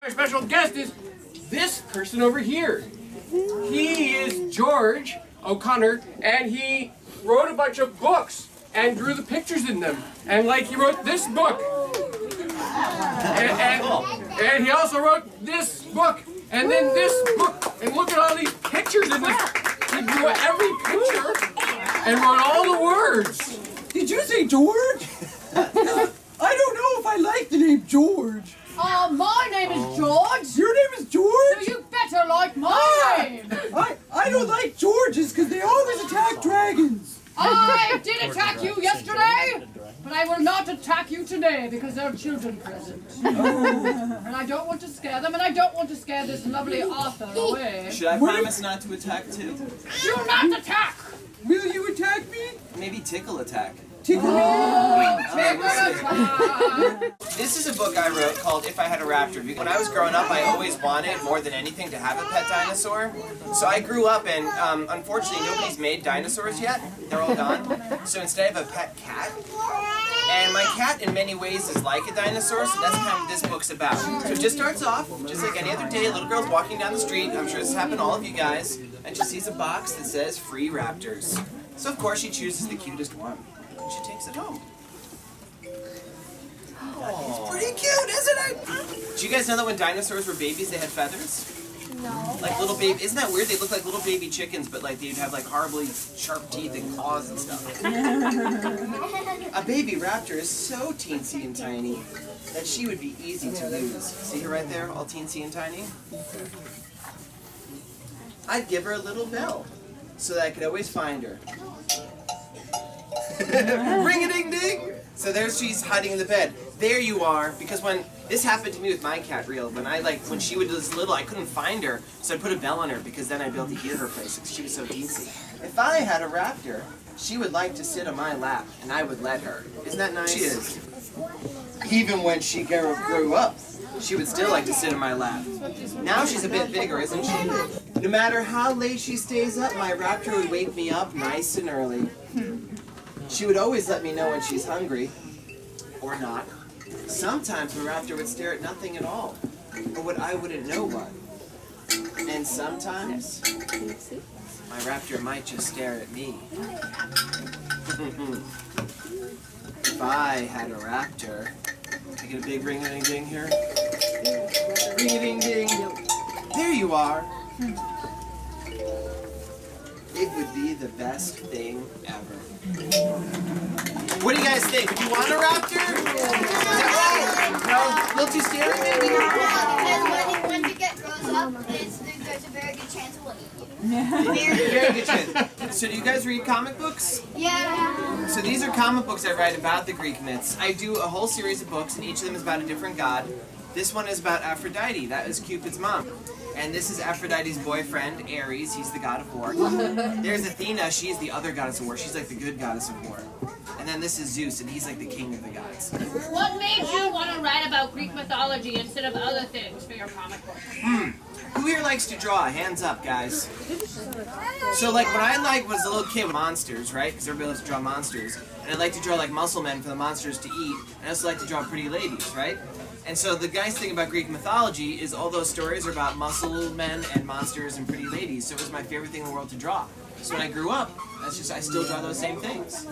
Our special guest is this person over here. He is George O'Connor, and he wrote a bunch of books and drew the pictures in them. And like he wrote this book. And he also wrote this book, and then this book. And look at all these pictures in this. He drew every picture and wrote all the words. Did you say George? I don't know if I like the name George. My name is George. Your name is George? So you better like my name. I don't like Georges because they always attack dragons. I did attack you yesterday, but I will not attack you today because there are children present. And I don't want to scare them, and I don't want to scare this lovely author away. Should I promise not to attack too? Do not attack! Will you attack me? Maybe tickle attack. Tickle me? This is a book I wrote called If I Had A Raptor. When I was growing up, I always wanted, more than anything, to have a pet dinosaur. So I grew up and, unfortunately, nobody's made dinosaurs yet. They're all gone. So instead I have a pet cat. And my cat, in many ways, is like a dinosaur, so that's kind of what this book's about. So it just starts off, just like any other day, a little girl's walking down the street. I'm sure this has happened to all of you guys. And she sees a box that says, "Free Raptors." So, of course, she chooses the cutest one. She takes it home. It's pretty cute, isn't it? Do you guys know that when dinosaurs were babies, they had feathers? No. Like little baby, isn't that weird? They look like little baby chickens, but like they'd have like horribly sharp teeth and claws and stuff. A baby raptor is so teensy and tiny that she would be easy to lose. See her right there, all teensy and tiny? I'd give her a little bell so that I could always find her. Ring-a-ding-ding! So there she's hiding in the bed. There you are, because when this happened to me with my cat, real. When she was little, I couldn't find her, so I put a bell on her because then I'd be able to hear her place because she was so teensy. If I had a raptor, she would like to sit on my lap, and I would let her. Isn't that nice? She is. Even when she grew up, she would still like to sit on my lap. Now she's a bit bigger, isn't she? No matter how late she stays up, my raptor would wake me up nice and early. She would always let me know when she's hungry, or not. Sometimes my raptor would stare at nothing at all, or what I wouldn't know what. And sometimes, my raptor might just stare at me. If I had a raptor, I get a big ring-a-ding-ding here. Ring-a-ding-ding. There you are. It would be the best thing ever. What do you guys think? Would you want a raptor? No? A little too scary, maybe? Because when you grows up, there's a very good chance we'll eat you. Very good chance. So do you guys read comic books? Yeah. So these are comic books I write about the Greek myths. I do a whole series of books, and each of them is about a different god. This one is about Aphrodite. That is Cupid's mom. And this is Aphrodite's boyfriend, Ares. He's the god of war. There's Athena. She is the other goddess of war. She's like the good goddess of war. And then this is Zeus, and he's like the king of the gods. What made you want to write about Greek mythology instead of other things for your comic book? Who here likes to draw? Hands up, guys. So like when I was a little kid with monsters, right? Because everybody loves to draw monsters. And I like to draw like muscle men for the monsters to eat. And I also like to draw pretty ladies, right? And so the nice thing about Greek mythology is all those stories are about muscle men and monsters and pretty ladies. So it was my favorite thing in the world to draw. So when I grew up, I still draw those same things.